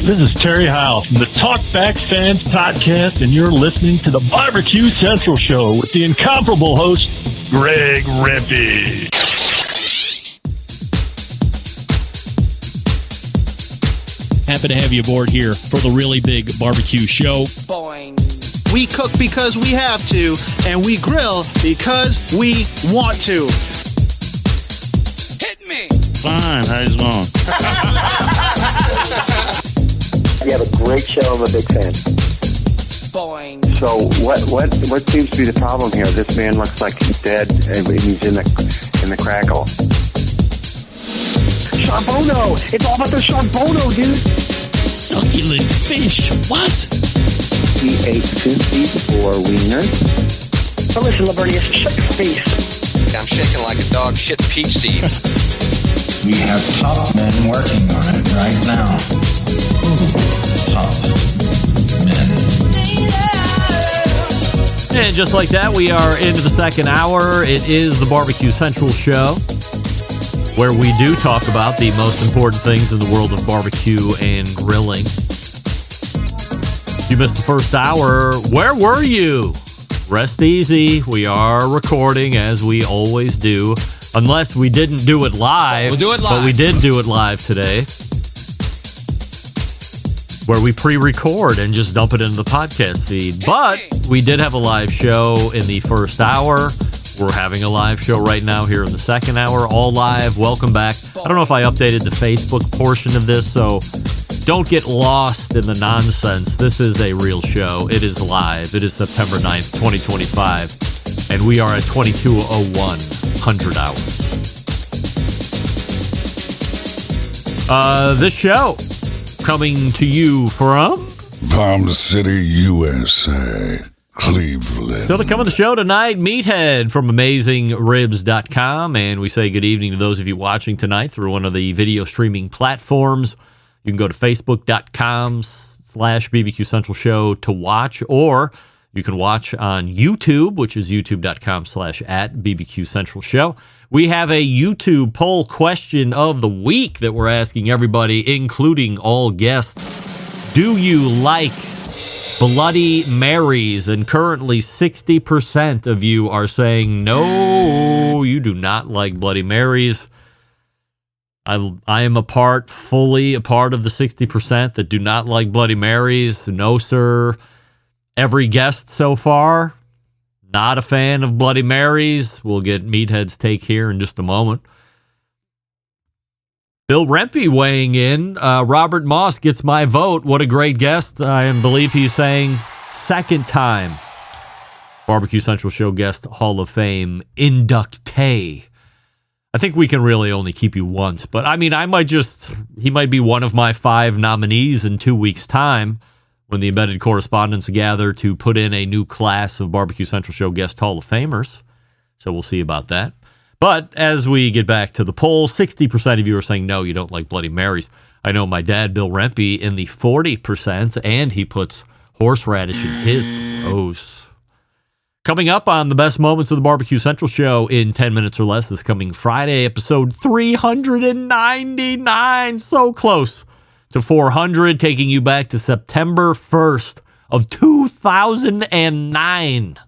This is Terry Howe from the Talkback Fans Podcast, and you're listening to the Barbecue Central Show with the incomparable host, Greg Rempe. Happy to have you aboard here for the really big barbecue show. Boing. We cook because we have to, and we grill because we want to. Hit me. Fine, how's it going? You have a great show. I'm a big fan. Boing. So what seems to be the problem here? This man looks like he's dead and he's in the crackle. Charbono! It's all about the Charbono, dude! Succulent fish. What? He ate 54 wieners. But listen, Libertius, shut your face. I'm shaking like a dog shit peach seeds. We have top men working on it right now. Top men. And just like that, we are into the second hour. It is the Barbecue Central Show, where we do talk about the most important things in the world of barbecue and grilling. If you missed the first hour, where were you? Rest easy. We are recording, as we always do, unless we didn't do it live. We'll do it live. But we did do it live today, where we pre-record and just dump it into the podcast feed. But we did have a live show in the first hour. We're having a live show right now here in the second hour, all live. Welcome back. I don't know if I updated the Facebook portion of this, so don't get lost in the nonsense. This is a real show. It is live. It is September 9th, 2025, and we are at 22:01, 100 hours. This show coming to you from Palm City, USA. Cleveland. So to come on the show tonight, Meathead from AmazingRibs.com, and we say good evening to those of you watching tonight through one of the video streaming platforms. You can go to Facebook.com/BBQ Central Show to watch, or you can watch on YouTube, which is YouTube.com/@BBQ Central Show. We have a YouTube poll question of the week that we're asking everybody, including all guests. Do you like Bloody Marys? And currently 60% of you are saying no, you do not like Bloody Marys. I am fully a part of the 60% that do not like Bloody Marys. No, sir. Every guest so far, not a fan of Bloody Marys. We'll get Meathead's take here in just a moment. Bill Rempe weighing in. Robert Moss gets my vote. What a great guest. I believe he's saying second time Barbecue Central Show guest, Hall of Fame inductee. I think we can really only keep you once, but I mean, he might be one of my 5 nominees in 2 weeks' time when the embedded correspondents gather to put in a new class of Barbecue Central Show guest Hall of Famers. So we'll see about that. But as we get back to the poll, 60% of you are saying no, you don't like Bloody Marys. I know my dad, Bill Rempe, in the 40%, and he puts horseradish in his. Gross. Coming up on the best moments of the Barbecue Central Show in 10 minutes or less this coming Friday, episode 399. So close to 400, taking you back to September 1st of 2009.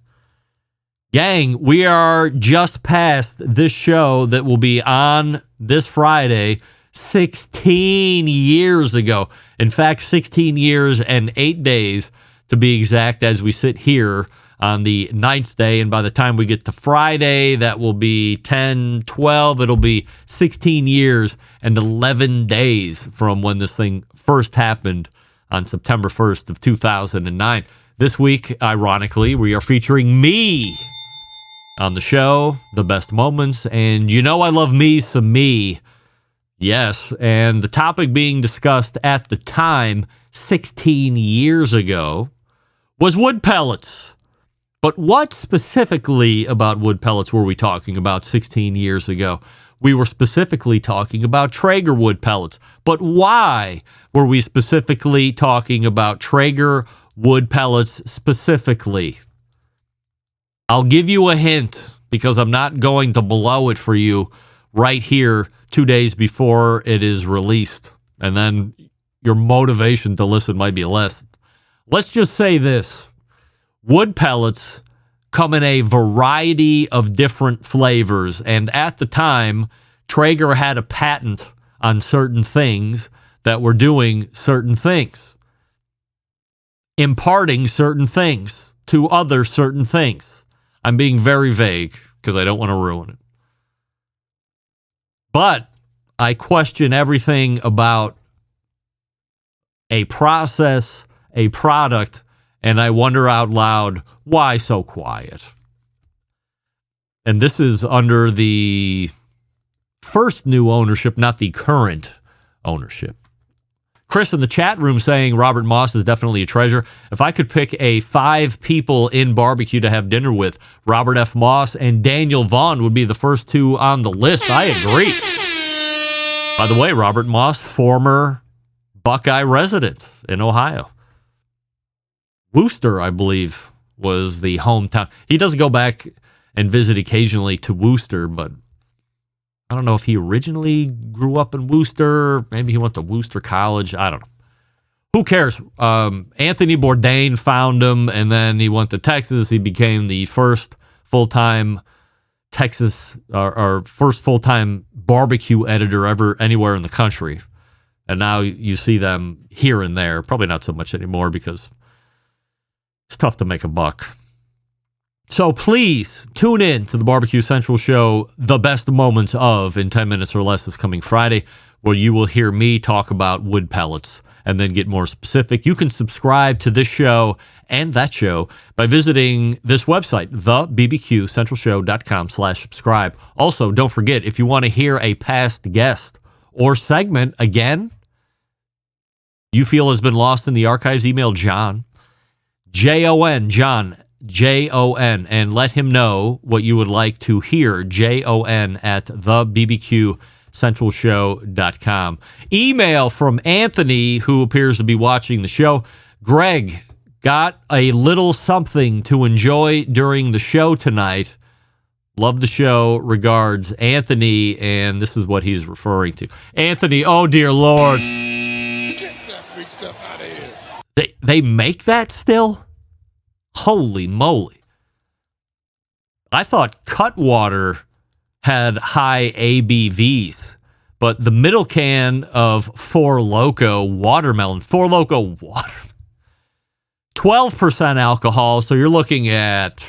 Gang, we are just past this show that will be on this Friday 16 years ago. In fact, 16 years and 8 days to be exact, as we sit here on the 9th day. And by the time we get to Friday, that will be 10, 12. It'll be 16 years and 11 days from when this thing first happened on September 1st of 2009. This week, ironically, we are featuring me on the show, the best moments, and you know I love me some me. Yes, and the topic being discussed at the time, 16 years ago, was wood pellets. But what specifically about wood pellets were we talking about 16 years ago? We were specifically talking about Traeger wood pellets. But why were we specifically talking about Traeger wood pellets specifically? I'll give you a hint because I'm not going to blow it for you right here 2 days before it is released. And then your motivation to listen might be less. Let's just say this. Wood pellets come in a variety of different flavors, and at the time, Traeger had a patent on certain things that were doing certain things, imparting certain things to other certain things. I'm being very vague because I don't want to ruin it. But I question everything about a process, a product, and I wonder out loud, why so quiet? And this is under the first new ownership, not the current ownership. Chris in the chat room saying Robert Moss is definitely a treasure. If I could pick 5 people in barbecue to have dinner with, Robert F. Moss and Daniel Vaughn would be the first 2 on the list. I agree. By the way, Robert Moss, former Buckeye resident in Ohio. Worcester, I believe, was the hometown. He does go back and visit occasionally to Worcester, but I don't know if he originally grew up in Worcester. Maybe he went to Worcester College. I don't know. Who cares? Anthony Bourdain found him, and then he went to Texas. He became the first full-time Texas or first full-time barbecue editor ever anywhere in the country. And now you see them here and there. Probably not so much anymore because it's tough to make a buck. So please tune in to the Barbecue Central show, The Best Moments of, in 10 minutes or less this coming Friday, where you will hear me talk about wood pellets and then get more specific. You can subscribe to this show and that show by visiting this website, thebbqcentralshow.com/subscribe. Also, don't forget, if you want to hear a past guest or segment again, you feel has been lost in the archives, email John, John, Jon, and let him know what you would like to hear, Jon at thebbqcentralshow.com. Email from Anthony, who appears to be watching the show. Greg, got a little something to enjoy during the show tonight. Love the show. Regards, Anthony, and this is what he's referring to. Anthony, oh dear Lord. Get that big stuff out of here. They make that still? Holy moly. I thought Cutwater had high ABVs, but the middle can of Four Loko watermelon, 12% alcohol. So you're looking at,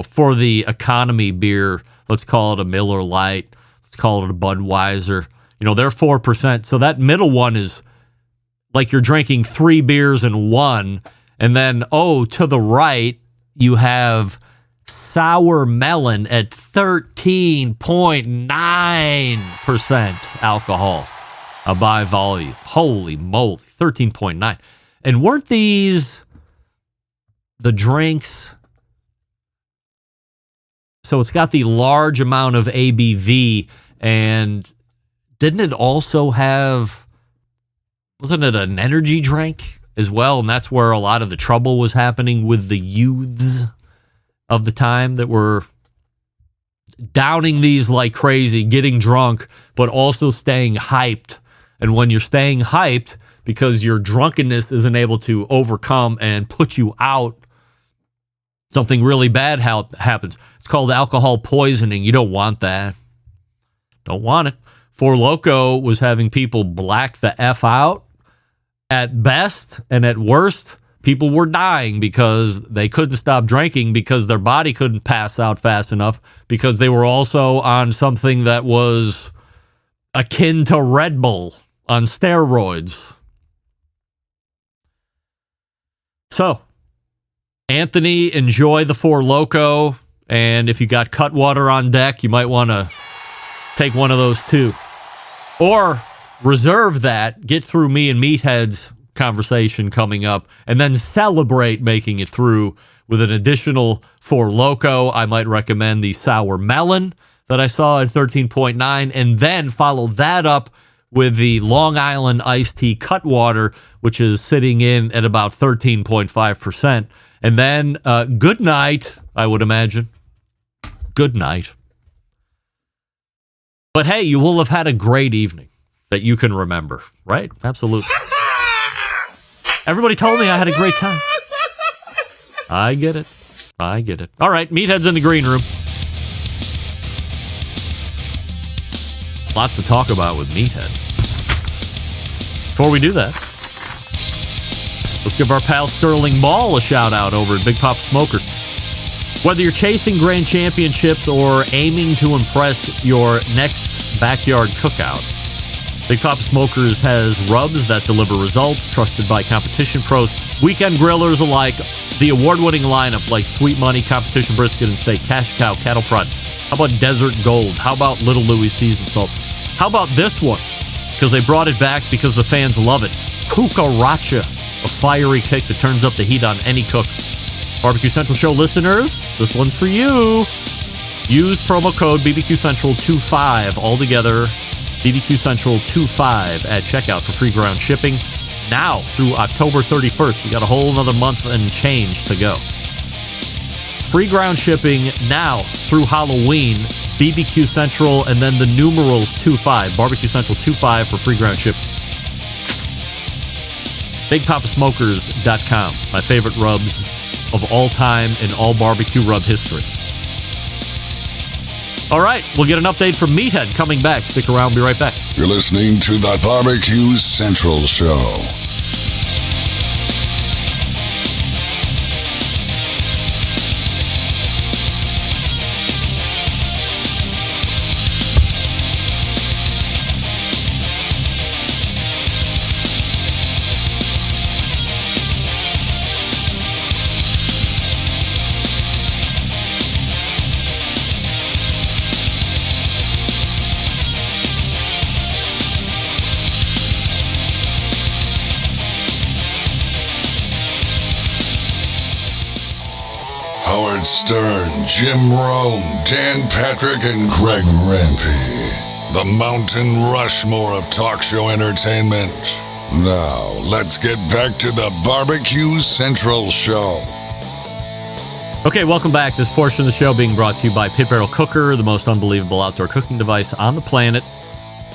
for the economy beer, let's call it a Miller Lite, let's call it a Budweiser. They're 4%. So that middle one is like you're drinking 3 beers in one. And then, to the right, you have Sour Melon at 13.9% alcohol by volume. Holy moly, 13.9. And weren't these the drinks? So it's got the large amount of ABV, and didn't it also have, wasn't it an energy drink as well? And that's where a lot of the trouble was happening with the youths of the time that were downing these like crazy, getting drunk, but also staying hyped. And when you're staying hyped because your drunkenness isn't able to overcome and put you out, something really bad happens. It's called alcohol poisoning. You don't want that. Don't want it. Four Loko was having people black the F out. At best and at worst, people were dying because they couldn't stop drinking because their body couldn't pass out fast enough because they were also on something that was akin to Red Bull on steroids. So, Anthony, enjoy the Four Loko, and if you got Cutwater on deck, you might want to take one of those too. Or reserve that, get through me and Meathead's conversation coming up, and then celebrate making it through with an additional Four Loko. I might recommend the Sour Melon that I saw at 13.9, and then follow that up with the Long Island Iced Tea Cutwater, which is sitting in at about 13.5%. And then good night, I would imagine. Good night. But hey, you will have had a great evening that you can remember, right? Absolutely. Everybody told me I had a great time. I get it. All right, Meathead's in the green room. Lots to talk about with Meathead. Before we do that, let's give our pal Sterling Ball a shout out over at Big Pop Smokers. Whether you're chasing grand championships or aiming to impress your next backyard cookout, Big Pop Smokers has rubs that deliver results, trusted by competition pros, weekend grillers alike, the award-winning lineup like Sweet Money, Competition Brisket and Steak, Cash Cow, Cattle Prod. How about Desert Gold? How about Little Louis Seasoned Salt? How about this one? Because they brought it back because the fans love it. Cucaracha, a fiery kick that turns up the heat on any cook. Barbecue Central Show listeners, this one's for you. Use promo code BBQ Central 25 all together. BBQ Central 25 at checkout for free ground shipping now through October 31st. We got a whole another month and change to go. Free ground shipping now through Halloween. BBQ Central and then the numerals 25. Barbecue Central 25 for free ground shipping. BigPopSmokers.com. My favorite rubs of all time in all barbecue rub history. All right, we'll get an update from Meathead coming back. Stick around, be right back. You're listening to the Barbecue Central Show. Howard Stern, Jim Rome, Dan Patrick, and Greg Rempe. The Mountain Rushmore of talk show entertainment. Now, let's get back to the Barbecue Central Show. Okay, welcome back. This portion of the show being brought to you by Pit Barrel Cooker, the most unbelievable outdoor cooking device on the planet.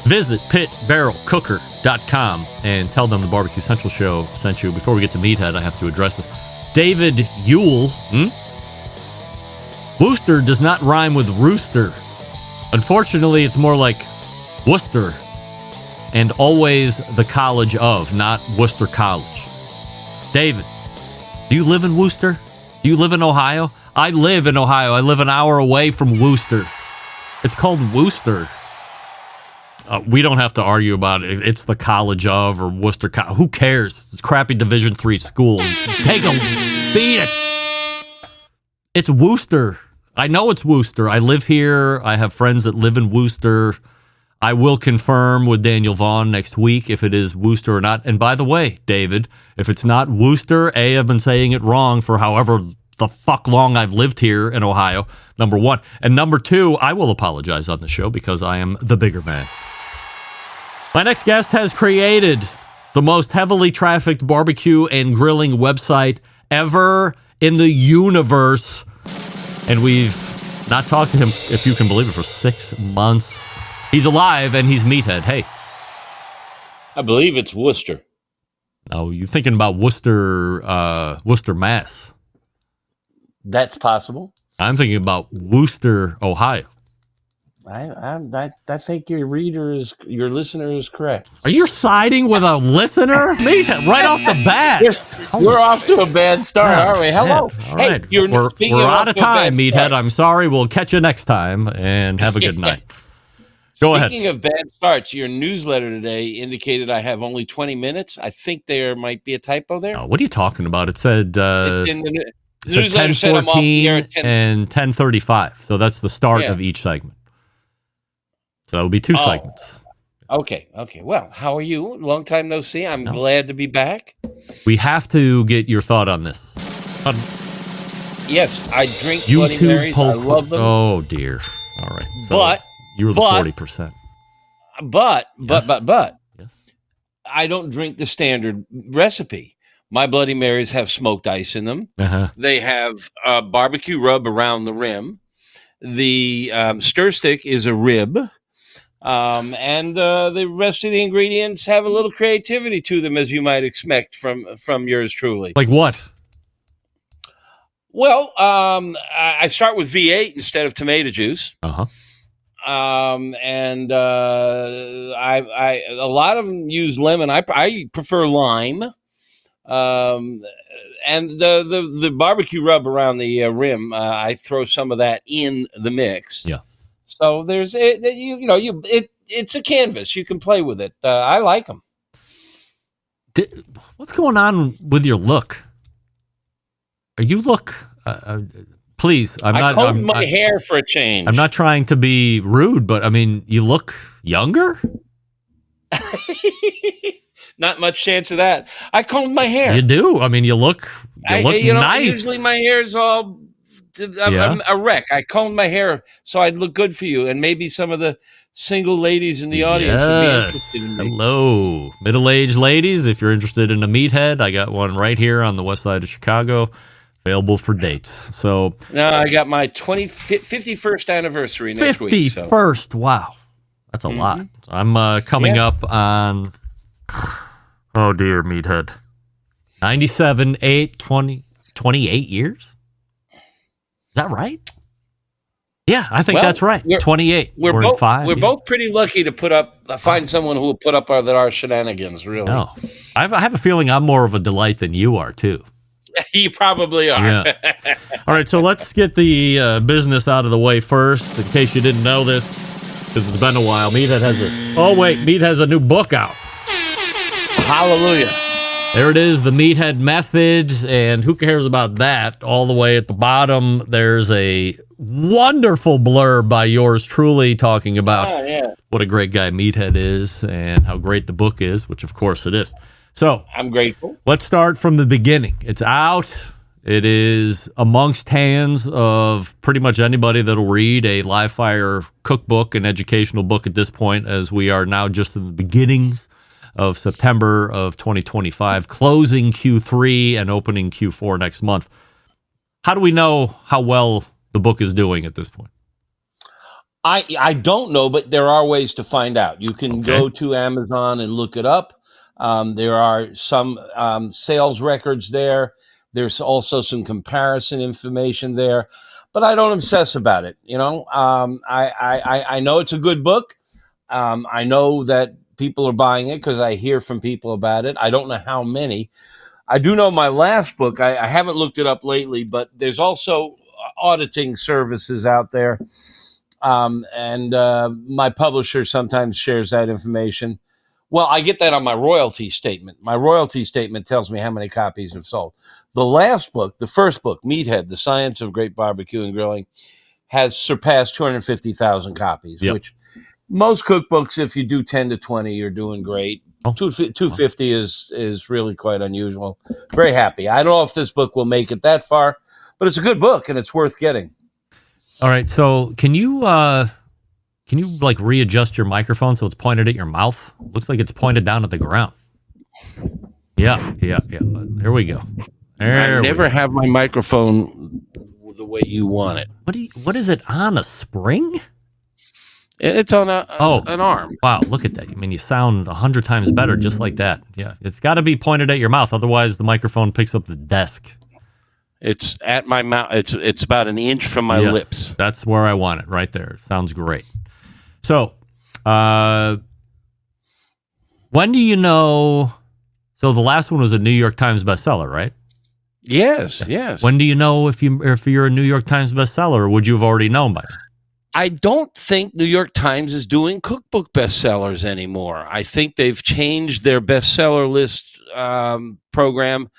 Visit pitbarrelcooker.com and tell them the Barbecue Central Show sent you. Before we get to Meathead, I have to address this. David Yule. Wooster does not rhyme with rooster. Unfortunately, it's more like Worcester and always the college of, not Worcester College. David, do you live in Worcester? Do you live in Ohio? I live in Ohio. I live an hour away from Worcester. It's called Worcester. We don't have to argue about it. It's the college of or Worcester College. Who cares? It's crappy Division III school. Take them. Beat it. It's Worcester. I know it's Worcester. I live here. I have friends that live in Worcester. I will confirm with Daniel Vaughn next week if it is Worcester or not. And by the way, David, if it's not Worcester, A, I've been saying it wrong for however the fuck long I've lived here in Ohio, number one. And number two, I will apologize on the show because I am the bigger man. My next guest has created the most heavily trafficked barbecue and grilling website ever in the universe. And we've not talked to him, if you can believe it, for 6 months. He's alive, and he's Meathead. Hey. I believe it's Worcester. Oh, you're thinking about Worcester, Mass. That's possible. I'm thinking about Worcester, Ohio. I think your listener is correct. Are you siding with a listener? Meathead, right off the bat. We're off to a bad start, aren't we? Hello. All right. Hey, we're out of time, Meathead. I'm sorry. We'll catch you next time, and have a good night. Go ahead. Speaking of bad starts, your newsletter today indicated I have only 20 minutes. I think there might be a typo there. Oh, what are you talking about? It said... it's in the newsletter said 10:14 and 10:35. So that's the start of each segment. So that'll be two segments. Okay. Well, how are you? Long time no see. I'm glad to be back. We have to get your thought on this. Yes, I drink Bloody Marys. I love them. Oh, dear. All right. So you were the 40%. But, yes. I don't drink the standard recipe. My Bloody Marys have smoked ice in them. Uh-huh. They have barbecue rub around the rim. The stir stick is a rib. And the rest of the ingredients have a little creativity to them, as you might expect from yours truly. Like what? Well, I start with V8 instead of tomato juice. Uh-huh. And I a lot of them use lemon. I prefer lime. And the barbecue rub around the rim, I throw some of that in the mix. Yeah. So there's it's a canvas. You can play with it. I like them. What's going on with your look? You look, please. I combed my hair for a change. I'm not trying to be rude, but I mean, you look younger. Not much chance of that. I combed my hair. You do. I mean, you look nice. Usually my hair is all I'm a wreck. I combed my hair so I'd look good for you, and maybe some of the single ladies in the audience would be interested in me. Hello, middle-aged ladies. If you're interested in a meathead, I got one right here on the west side of Chicago, available for dates. So now I got my 51st anniversary next week. 51st. Wow, that's a lot. I'm coming up on. Oh dear, meathead. 97, 8, 20, 28 years? Is that right? Yeah, I think that's right. 28. We're both, 5. We're both pretty lucky to find someone who will put up our shenanigans, really. No. I have a feeling I'm more of a delight than you are, too. You probably are. Yeah. All right, so let's get the business out of the way first, in case you didn't know this, because it's been a while. Meathead has a new book out. Hallelujah. There it is, the Meathead Methods, and who cares about that? All the way at the bottom, there's a wonderful blurb by yours truly talking about what a great guy Meathead is and how great the book is, which of course it is. So I'm grateful. Let's start from the beginning. It's out. It is amongst hands of pretty much anybody that'll read a live fire cookbook, an educational book at this point, as we are now just in the beginnings of September of 2025, closing Q3 and opening Q4 next month. How do we know how well the book is doing at this point? I don't know, but there are ways to find out. You can go to Amazon and look it up. There are some sales records there. There's also some comparison information there, but I don't obsess about it. I know it's a good book. I know that people are buying it because I hear from people about it. I don't know how many. I do know my last book. I haven't looked it up lately, but there's also auditing services out there. And my publisher sometimes shares that information. Well, I get that on my royalty statement. My royalty statement tells me how many copies have sold. The last book, the first book, Meathead, The Science of Great Barbecue and Grilling, has surpassed 250,000 copies, which most cookbooks, if you do 10 to 20, you're doing great. 250 is really quite unusual. Very happy. I don't know if this book will make it that far, but it's a good book and it's worth getting. All right. So can you like readjust your microphone so it's pointed at your mouth? Looks like it's pointed down at the ground. Yeah. There we go. I never have my microphone the way you want it. What is it on, a spring? It's on an arm. Wow, look at that. I mean, you sound 100 times better just like that. Yeah, it's got to be pointed at your mouth. Otherwise, the microphone picks up the desk. It's at my mouth. It's about an inch from my lips. That's where I want it, right there. It sounds great. So, when do you know? So the last one was a New York Times bestseller, right? Yes. When do you know if you're a New York Times bestseller, or would you have already known by now? I don't think New York Times is doing cookbook bestsellers anymore. I think they've changed their bestseller list program.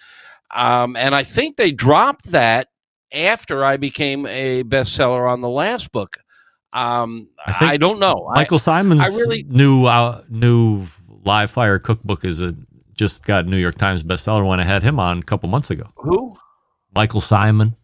And I think they dropped that after I became a bestseller on the last book. I don't know. Michael Simon's new live fire cookbook just got New York Times bestseller when I had him on a couple months ago. Who? Michael Simon.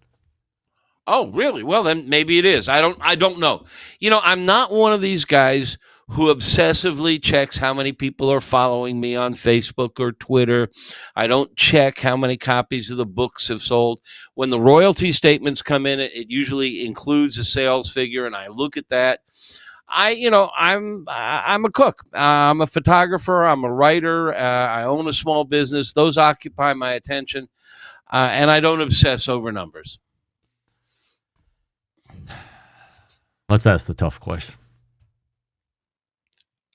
Oh, really? Well, then maybe it is. I don't know. I'm not one of these guys who obsessively checks how many people are following me on Facebook or Twitter. I don't check how many copies of the books have sold. When the royalty statements come in, it usually includes a sales figure, and I look at that. I'm a cook. I'm a photographer. I'm a writer. I own a small business. Those occupy my attention, and I don't obsess over numbers. Let's ask the tough question.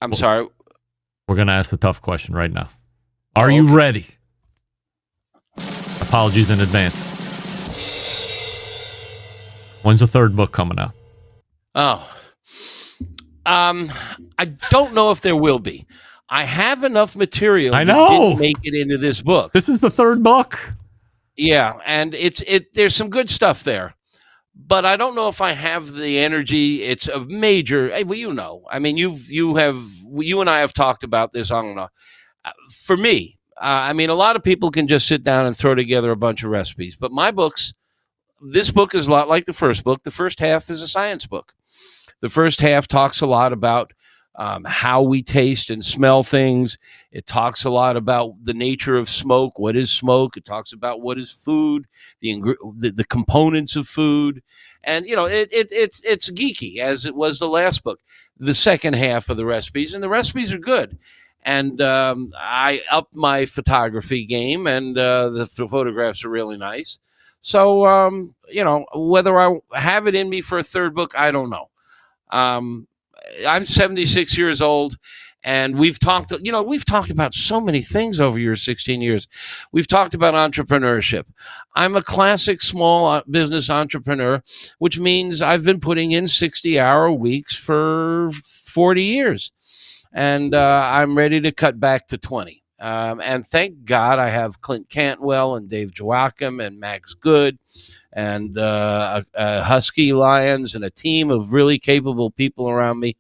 I'm sorry. We're going to ask the tough question right now. Are you ready? Apologies in advance. When's the third book coming out? I don't know if there will be. I have enough material. I know. That didn't make it into this book. This is the third book. Yeah, and there's some good stuff there, but I don't know if I have the energy. It's a major. Well, you know, I mean, you and I have talked about this. I don't know. For me, I mean, a lot of people can just sit down and throw together a bunch of recipes, but this book is a lot like the first book. The first half is a science book. The first half talks a lot about how we taste and smell things. It talks a lot about the nature of smoke. What is smoke? It talks about what is food, the components of food, and it's geeky as it was the last book. The second half of the recipes, and the recipes are good. And I upped my photography game, and the photographs are really nice. So whether I have it in me for a third book, I don't know. I'm 76 years old, and we've talked about so many things over your 16 years. We've talked about entrepreneurship. I'm a classic small business entrepreneur, which means I've been putting in 60-hour weeks for 40 years, and I'm ready to cut back to 20. And thank God I have Clint Cantwell and Dave Joachim and Max Good and Husky Lions and a team of really capable people around me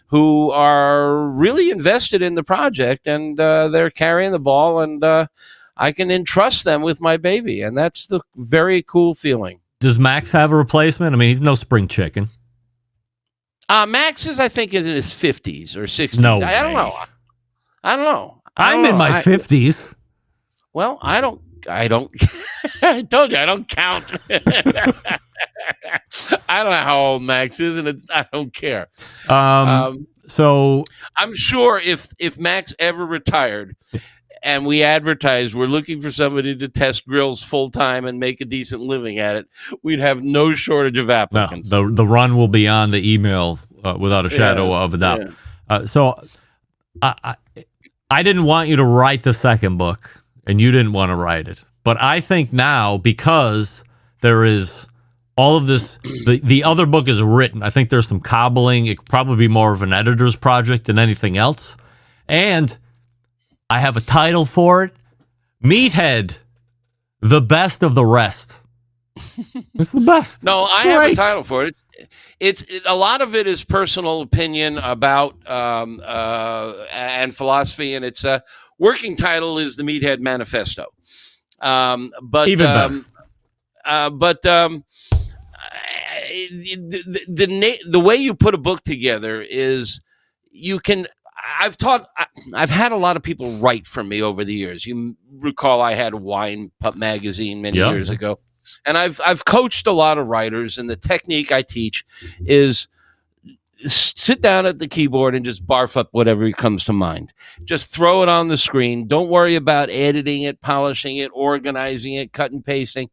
who are really invested in the project, and they're carrying the ball, and I can entrust them with my baby, and that's the very cool feeling. Does Max have a replacement? I mean, he's no spring chicken. Max is, I think, in his 50s or 60s. No, I don't know. I'm in my 50s. Well, I don't. I told you I don't count. I don't know how old Max is, and I don't care. So I'm sure if Max ever retired and we advertised we're looking for somebody to test grills full time and make a decent living at it, we'd have no shortage of applicants. No, the run will be on the email without a shadow of a doubt. Yeah. So I didn't want you to write the second book, and you didn't want to write it. But I think now, because there is all of this, the other book is written. I think there's some cobbling. It could probably be more of an editor's project than anything else. And I have a title for it. Meathead, the best of the rest. It's the best. No, I have a title for it. It's a lot of it is personal opinion about and philosophy, and its working title is the Meathead Manifesto. But even better. The way you put a book together is you can. I've had a lot of people write for me over the years. You recall I had Wine Pup magazine many years ago. And I've coached a lot of writers, and the technique I teach is sit down at the keyboard and just barf up whatever comes to mind. Just throw it on the screen. Don't worry about editing it, polishing it, organizing it, cut and pasting.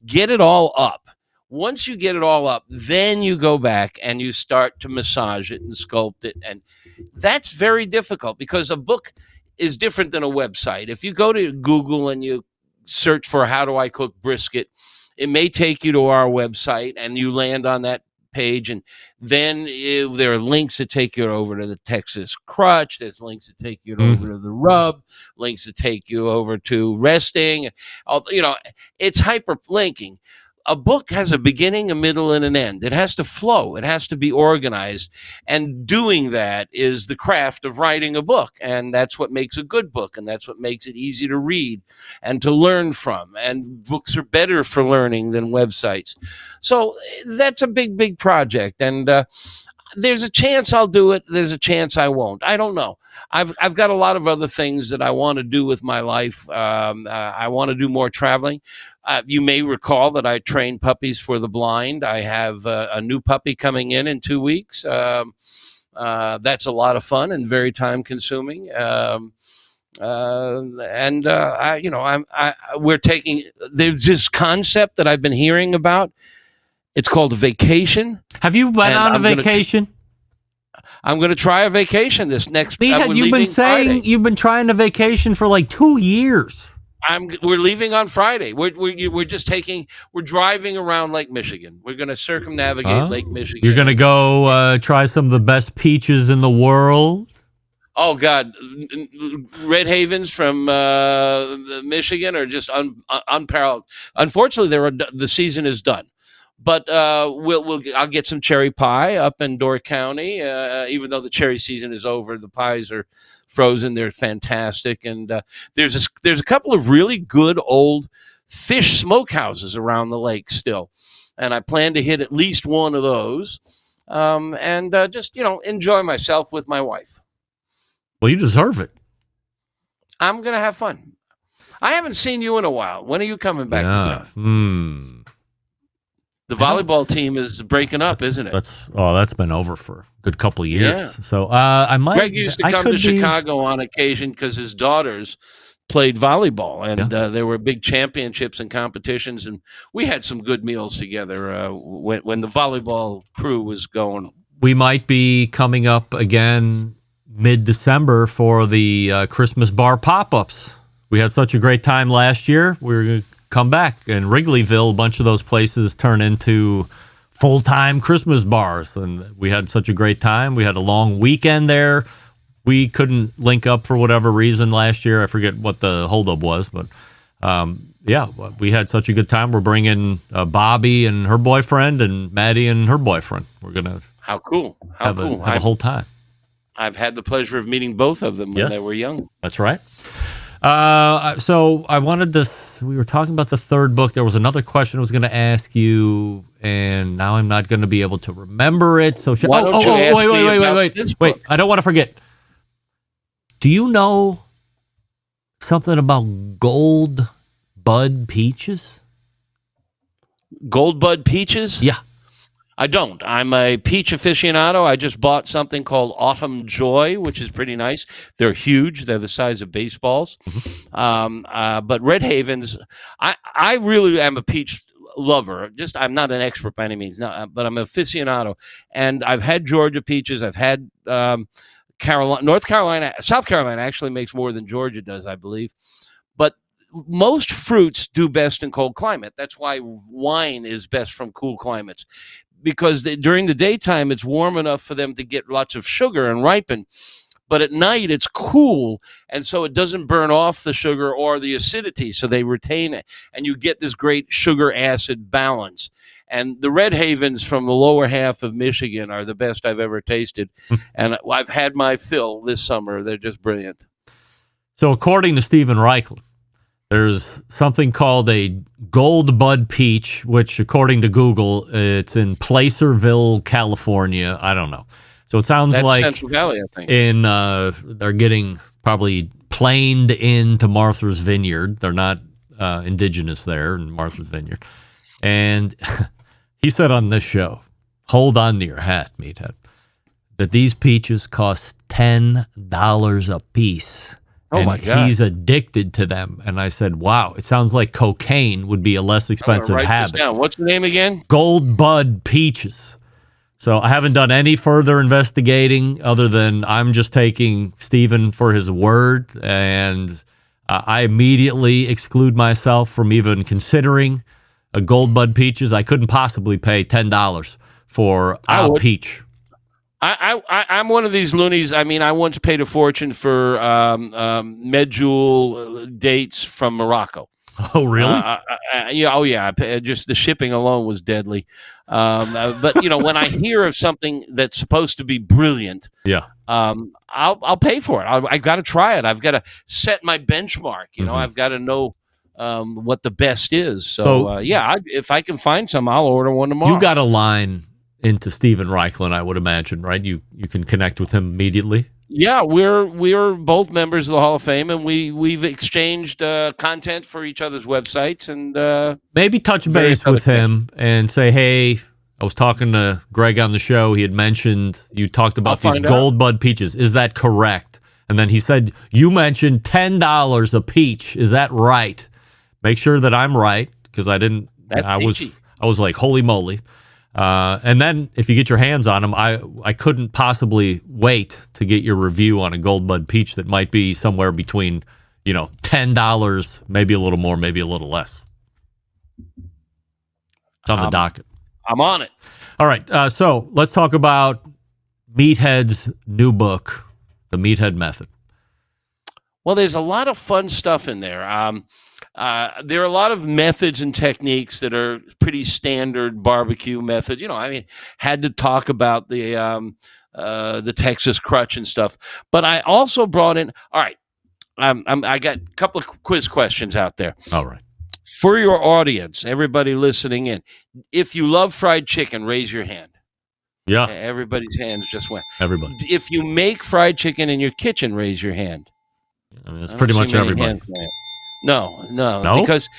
Get it all up. Once you get it all up, then you go back and you start to massage it and sculpt it. And that's very difficult because a book is different than a website. If you go to Google and you search for how do I cook brisket, it may take you to our website and you land on that page, and then there are links that take you over to the Texas Crutch. There's links that take you over to the Rub, links that take you over to Resting. It's hyperlinking. A book has a beginning, a middle, and an end. It has to flow. It has to be organized. And doing that is the craft of writing a book. And that's what makes a good book. And that's what makes it easy to read and to learn from. And books are better for learning than websites. So that's a big, big project. And there's a chance I'll do it. There's a chance I won't. I don't know. I've got a lot of other things that I want to do with my life. I want to do more traveling. You may recall that I train puppies for the blind. I have a new puppy coming in 2 weeks. That's a lot of fun and very time consuming. We're taking, there's this concept that I've been hearing about. It's called a vacation. Have you been on a vacation? I'm going to try a vacation this next. Meathead, you've been saying Friday. You've been trying a vacation for like 2 years. We're leaving on Friday. We're driving around Lake Michigan. We're going to circumnavigate Lake Michigan. You're going to go try some of the best peaches in the world. Oh God, Red Havens from Michigan are just unparalleled. Unfortunately, the season is done. But I'll get some cherry pie up in Door County. Even though the cherry season is over, the pies are frozen. They're fantastic, and there's a couple of really good old fish smokehouses around the lake still, and I plan to hit at least one of those, and just enjoy myself with my wife. Well, you deserve it. I'm gonna have fun. I haven't seen you in a while. When are you coming back to town? The volleyball team is breaking up, isn't it? That's been over for a good couple of years. Yeah. So I might. Greg used to come to Chicago on occasion because his daughters played volleyball, and there were big championships and competitions, and we had some good meals together when the volleyball crew was going. We might be coming up again mid-December for the Christmas bar pop-ups. We had such a great time last year. We're going to come back. In Wrigleyville, a bunch of those places turn into full-time Christmas bars, and we had such a great time. We had a long weekend there. We couldn't link up for whatever reason last year. I forget what the holdup was, but we had such a good time. We're bringing Bobby and her boyfriend and Maddie and her boyfriend. We're going to have a whole time. I've had the pleasure of meeting both of them when they were young. That's right. So I wanted this. We were talking about the third book. There was another question I was going to ask you, and now I'm not going to be able to remember it. So wait! I don't want to forget. Do you know something about Gold Bud peaches? Gold Bud peaches? Yeah. I don't. I'm a peach aficionado. I just bought something called Autumn Joy, which is pretty nice. They're huge. They're the size of baseballs. But Red Havens, I really am a peach lover. I'm not an expert by any means, but I'm an aficionado. And I've had Georgia peaches. I've had North Carolina. South Carolina actually makes more than Georgia does, I believe. But most fruits do best in cold climate. That's why wine is best from cool climates. Because during the daytime, it's warm enough for them to get lots of sugar and ripen. But at night, it's cool, and so it doesn't burn off the sugar or the acidity, so they retain it. And you get this great sugar-acid balance. And the Red Havens from the lower half of Michigan are the best I've ever tasted. And I've had my fill this summer. They're just brilliant. So according to Stephen Reichlin, there's something called a Gold Bud peach, which, according to Google, it's in Placerville, California. I don't know. So it sounds like Central Valley, I think. They're getting probably planed into Martha's Vineyard. They're not indigenous there in Martha's Vineyard. And he said on this show, hold on to your hat, Meathead, that these peaches cost $10 a piece. Oh, my God. He's addicted to them. And I said, wow, it sounds like cocaine would be a less expensive habit. What's the name again? Gold Bud peaches. So I haven't done any further investigating other than I'm just taking Stephen for his word. And I immediately exclude myself from even considering a Gold Bud peaches. I couldn't possibly pay $10 for a peach. I'm one of these loonies. I mean, I once paid a fortune for medjool dates from Morocco. Oh, really? Just the shipping alone was deadly. But when I hear of something that's supposed to be brilliant, I'll pay for it. I've got to try it. I've got to set my benchmark. I've got to know what the best is. So if I can find some, I'll order one tomorrow. You got a line into Stephen Reichlin, I would imagine, right? You can connect with him immediately. Yeah, we're both members of the Hall of Fame, and we've exchanged content for each other's websites, and maybe touch base with him and say, hey, I was talking to Greg on the show. He had mentioned you talked about these find out. Gold Bud peaches. Is that correct? And then he said, you mentioned $10 a peach. Is that right? Make sure that I'm right, because I didn't. I was like, holy moly. And then if you get your hands on them, I couldn't possibly wait to get your review on a Gold Bud peach that might be somewhere between, $10, maybe a little more, maybe a little less. It's on the docket. I'm on it. All right. So let's talk about Meathead's new book, The Meathead Method. Well, there's a lot of fun stuff in there. There are a lot of methods and techniques that are pretty standard barbecue methods. Had to talk about the Texas crutch and stuff. But I also brought in. All right, I got a couple of quiz questions out there. All right. For your audience, everybody listening in, if you love fried chicken, raise your hand. Yeah. Everybody's hands just went. Everybody. If you make fried chicken in your kitchen, raise your hand. I mean, that's pretty much everybody. No, because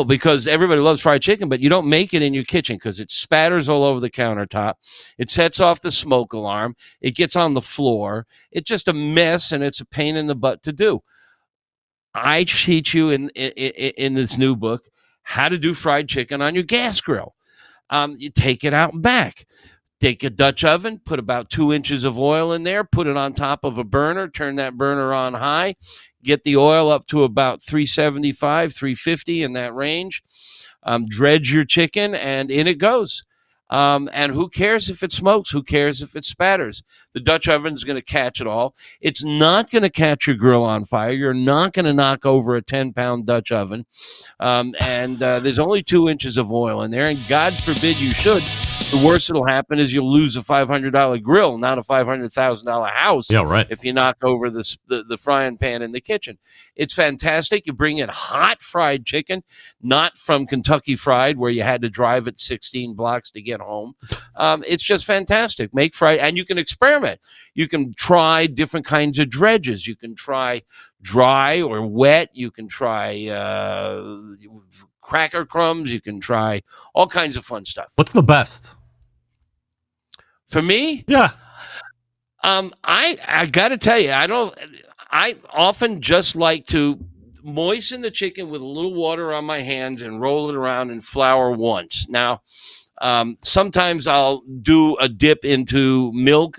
because everybody loves fried chicken, but you don't make it in your kitchen because it spatters all over the countertop. It sets off the smoke alarm. It gets on the floor. It's just a mess, and it's a pain in the butt to do. I teach you in this new book how to do fried chicken on your gas grill. You take it out and back. Take a Dutch oven, put about 2 inches of oil in there, put it on top of a burner, turn that burner on high, get the oil up to about 375, 350 in that range. Dredge your chicken, and in it goes. And who cares if it smokes? Who cares if it spatters? The Dutch oven is going to catch it all. It's not going to catch your grill on fire. You're not going to knock over a 10-pound Dutch oven. And there's only 2 inches of oil in there, and God forbid you should. The worst that'll happen is you'll lose a $500 grill, not a $500,000 house. Yeah, right. If you knock over the frying pan in the kitchen. It's fantastic. You bring in hot fried chicken, not from Kentucky Fried, where you had to drive it 16 blocks to get home. It's just fantastic. Make fried, and you can experiment. You can try different kinds of dredges. You can try dry or wet. You can try cracker crumbs. You can try all kinds of fun stuff. What's the best? For me? Yeah. I got to tell you, I often just like to moisten the chicken with a little water on my hands and roll it around in flour once. Now, sometimes I'll do a dip into milk.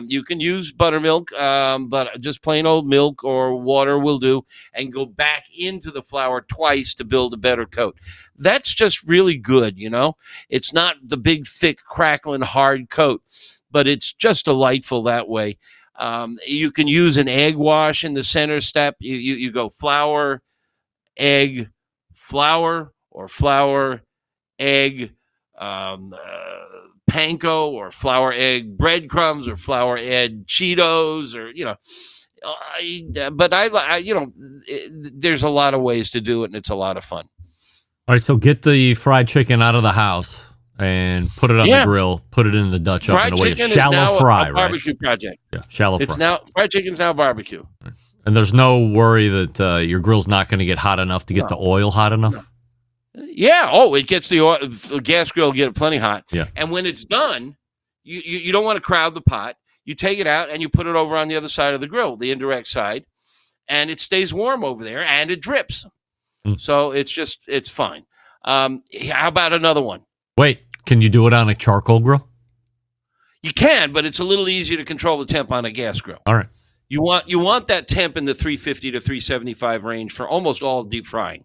You can use buttermilk, but just plain old milk or water will do, and go back into the flour twice to build a better coat. That's just really good, It's not the big, thick, crackling, hard coat, but it's just delightful that way. You can use an egg wash in the center step. You go flour, egg, flour, or flour, egg, panko, or flour, egg, breadcrumbs, or flour, egg, Cheetos, or there's a lot of ways to do it, and it's a lot of fun. All right, so get the fried chicken out of the house and put it on the grill. Put it in the Dutch oven. Fried chicken shallow is now fry, a barbecue project. Yeah, shallow fry. Fried chicken's now barbecue. Right. And there's no worry that your grill's not going to get hot enough to get the oil hot enough? No. Yeah. Oh, it gets the oil. The gas grill will get it plenty hot. Yeah. And when it's done, you don't want to crowd the pot. You take it out and you put it over on the other side of the grill, the indirect side, and it stays warm over there and it drips. So it's fine. How about another one? Wait, can you do it on a charcoal grill? You can, but it's a little easier to control the temp on a gas grill. All right. You want that temp in the 350 to 375 range for almost all deep frying.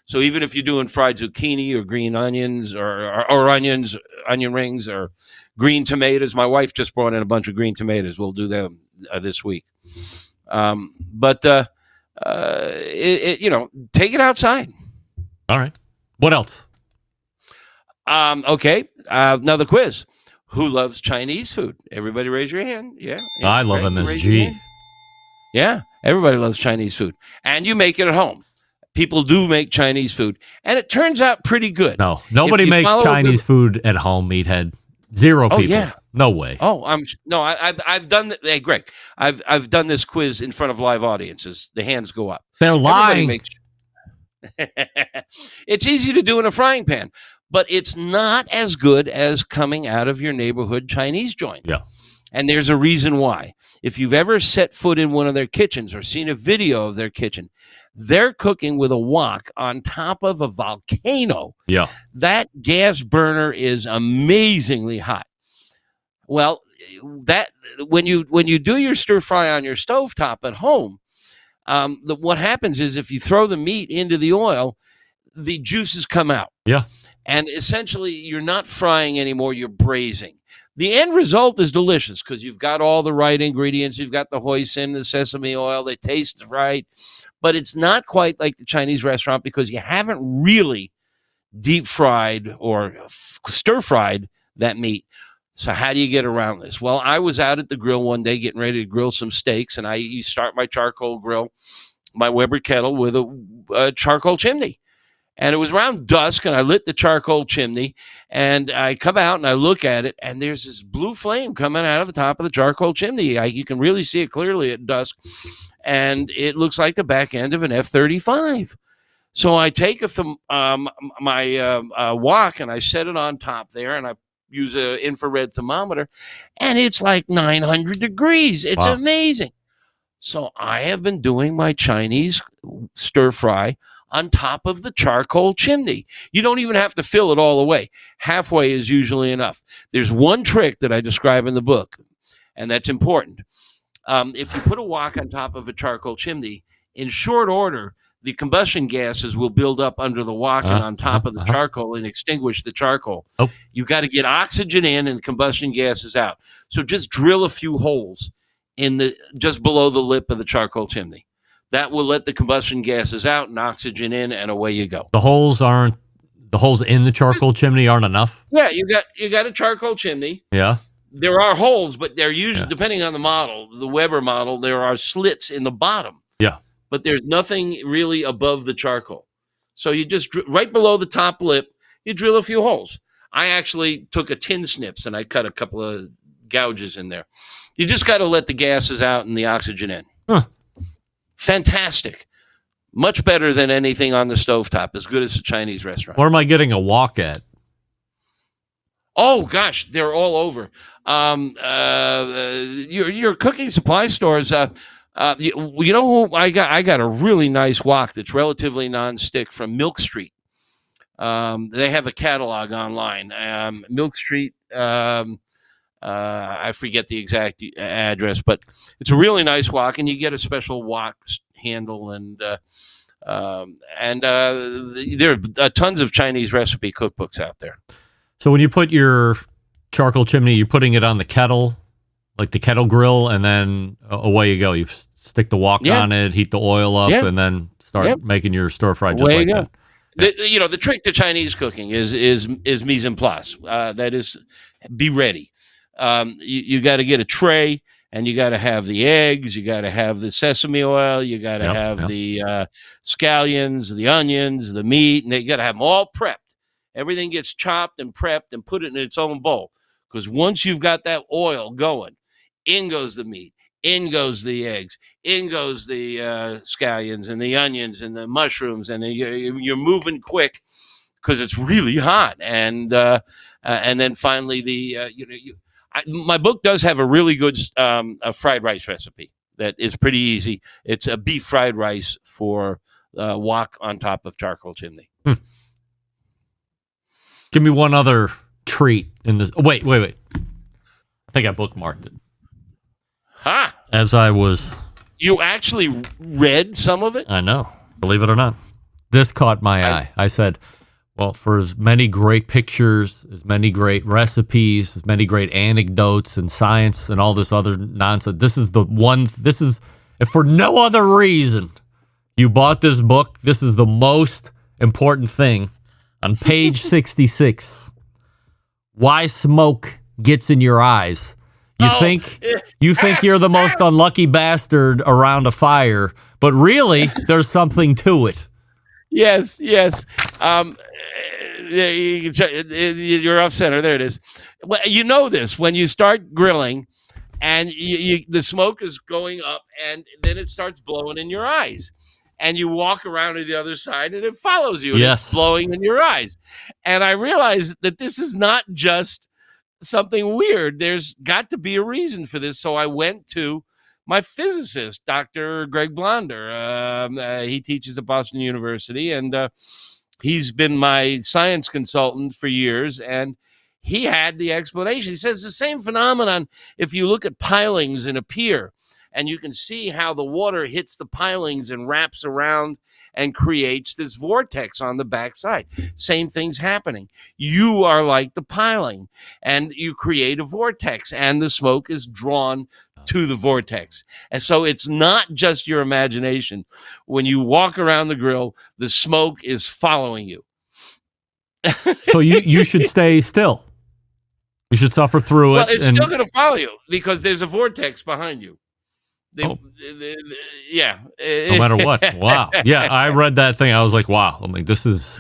So even if you're doing fried zucchini or green onions or onions, onion rings, or green tomatoes, my wife just brought in a bunch of green tomatoes. We'll do them this week. Take it outside. All right. What else? Okay. Another quiz. Who loves Chinese food? Everybody raise your hand. Yeah. I love MSG. Yeah. Everybody loves Chinese food. And you make it at home. People do make Chinese food. And it turns out pretty good. No. Nobody makes Chinese food at home, Meathead. Zero people. Yeah. No way. Oh, I've done hey Greg, I've done this quiz in front of live audiences. The hands go up. They're lying. It's easy to do in a frying pan. but it's not as good as coming out of your neighborhood Chinese joint. Yeah. And there's a reason why. If you've ever set foot in one of their kitchens or seen a video of their kitchen, they're cooking with a wok on top of a volcano. Yeah. That gas burner is amazingly hot. Well, that when you do your stir fry on your stovetop at home, what happens is if you throw the meat into the oil, the juices come out. Yeah. And essentially, you're not frying anymore, you're braising. The end result is delicious because you've got all the right ingredients. You've got the hoisin, the sesame oil. They taste right. But it's not quite like the Chinese restaurant because you haven't really deep fried or stir fried that meat. So how do you get around this? Well, I was out at the grill one day getting ready to grill some steaks, and I start my charcoal grill, my Weber kettle, with a charcoal chimney. And it was around dusk, and I lit the charcoal chimney, and I come out and I look at it, and there's this blue flame coming out of the top of the charcoal chimney. You can really see it clearly at dusk, and it looks like the back end of an F-35. So I take my wok, and I set it on top there, and I use an infrared thermometer, and it's like 900 degrees. It's amazing. So I have been doing my Chinese stir fry on top of the charcoal chimney. You don't even have to fill it all the way. Halfway is usually enough. There's one trick that I describe in the book, and that's important. If you put a wok on top of a charcoal chimney, in short order, the combustion gases will build up under the wok and on top of the charcoal and extinguish the charcoal. Oh. You've got to get oxygen in and combustion gases out. So just drill a few holes just below the lip of the charcoal chimney. That will let the combustion gases out and oxygen in, and away you go. The holes in the charcoal chimney aren't enough? Yeah, you got a charcoal chimney. Yeah. There are holes, but they're usually, depending on the model, the Weber model, there are slits in the bottom. Yeah. But there's nothing really above the charcoal. So you just, right below the top lip, you drill a few holes. I actually took a tin snips and I cut a couple of gouges in there. You just got to let the gases out and the oxygen in. Huh. Fantastic. Much better than anything on the stovetop, as good as a Chinese restaurant. Where am I getting a wok at? Oh, gosh, they're all over. Your cooking supply stores, you know who I got a really nice wok that's relatively nonstick from Milk Street. They have a catalog online. Milk Street, I forget the exact address, but it's a really nice wok, and you get a special wok handle, and there are tons of Chinese recipe cookbooks out there. So when you put your charcoal chimney, you're putting it on the kettle, like the kettle grill, and then away you go. You stick the wok on it, heat the oil up, and then start making your stir fry just like that. The trick to Chinese cooking is mise en place. That is, be ready. You got to get a tray, and you got to have the eggs, you got to have the sesame oil, you got to have the scallions, the onions, the meat, and you got to have them all prepped. Everything gets chopped and prepped and put it in its own bowl. Because once you've got that oil going, in goes the meat, in goes the eggs, in goes the scallions and the onions and the mushrooms, and you're moving quick because it's really hot. And then finally my book does have a really good a fried rice recipe that is pretty easy. It's a beef fried rice for wok on top of charcoal chimney. Give me one other treat in this. Wait. I think I bookmarked it. Ha! As I was... You actually read some of it? I know. Believe it or not. This caught my eye. I said, well, for as many great pictures, as many great recipes, as many great anecdotes and science and all this other nonsense, this is the one... if for no other reason you bought this book, this is the most important thing. On page 66, why smoke gets in your eyes. You think you're the most unlucky bastard around a fire, but really there's something to it. Yes. You're off center. There it is. Well, you know this when you start grilling, and the smoke is going up, and then it starts blowing in your eyes. and you walk around to the other side, and it follows you. And Yes. it's blowing in your eyes. And I realized that this is not just something weird. There's got to be a reason for this. So I went to my physicist, Dr. Greg Blonder. He teaches at Boston University, and he's been my science consultant for years. And he had the explanation. He says the same phenomenon if you look at pilings in a pier, and you can see how the water hits the pilings and wraps around and creates this vortex on the backside. Same thing's happening. You are like the piling, and you create a vortex, and the smoke is drawn to the vortex. And so it's not just your imagination. When you walk around the grill, the smoke is following you. So you should stay still. You should suffer through it. Well, it's still going to follow you because there's a vortex behind you. Yeah. No matter what. Wow. Yeah, I read that thing. I was like, wow. I'm like, this is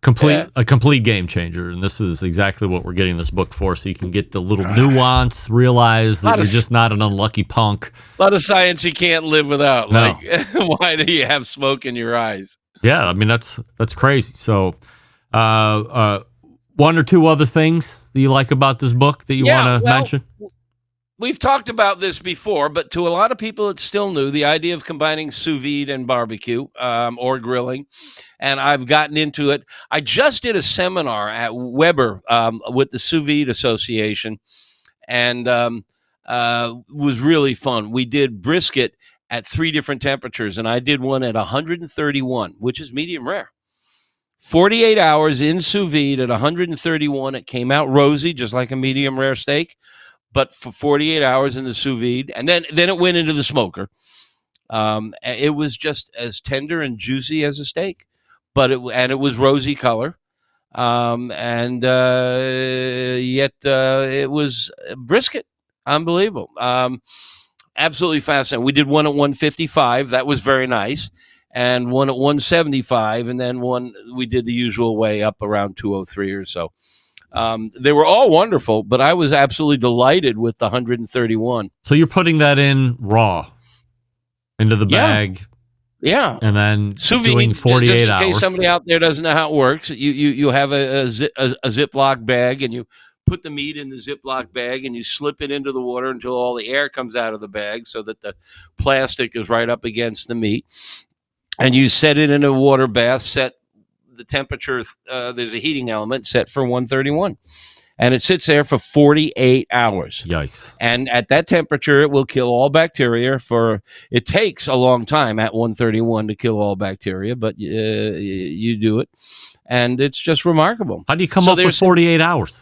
a complete game changer. And this is exactly what we're getting this book for. So you can get the little nuance, realize that you're just not an unlucky punk. A lot of science you can't live without. No. Like, why do you have smoke in your eyes? Yeah, I mean, that's crazy. So one or two other things that you like about this book that you want to mention? We've talked about this before, but to a lot of people, it's still new. The idea of combining sous vide and barbecue or grilling. And I've gotten into it. I just did a seminar at Weber with the Sous Vide Association, and was really fun. We did brisket at 3 different temperatures, and I did one at 131, which is medium rare. 48 hours in sous vide at 131. It came out rosy, just like a medium rare steak, but for 48 hours in the sous vide, and then it went into the smoker. It was just as tender and juicy as a steak, but it was rosy color, and yet it was brisket. Unbelievable. Absolutely fascinating. We did one at 155. That was very nice. And one at 175. And then one we did the usual way up around 203 or so. They were all wonderful, but I was absolutely delighted with the 131. So you're putting that in raw into the bag. Yeah. And then sous vide, doing 48 hours. In case hours. somebody out there doesn't know how it works, you have a Ziploc bag, and you put the meat in the Ziploc bag, and you slip it into the water until all the air comes out of the bag so that the plastic is right up against the meat. And you set it in a water bath, set the temperature, there's a heating element set for 131. And it sits there for 48 hours. Yikes. And at that temperature, it will kill all bacteria it takes a long time at 131 to kill all bacteria, but you do it. And it's just remarkable. How do you come up with 48 hours?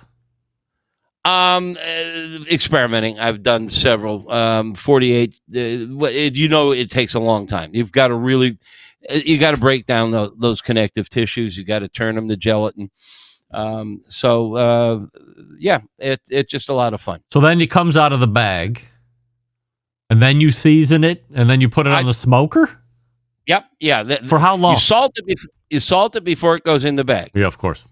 Experimenting. I've done several. 48. It takes a long time. You've got to you got to break down those connective tissues. You got to turn them to gelatin. It's just a lot of fun. So then it comes out of the bag, and then you season it, and then you put it on the smoker? Yep. Yeah. For how long? You salt it before it goes in the bag. Yeah, of course.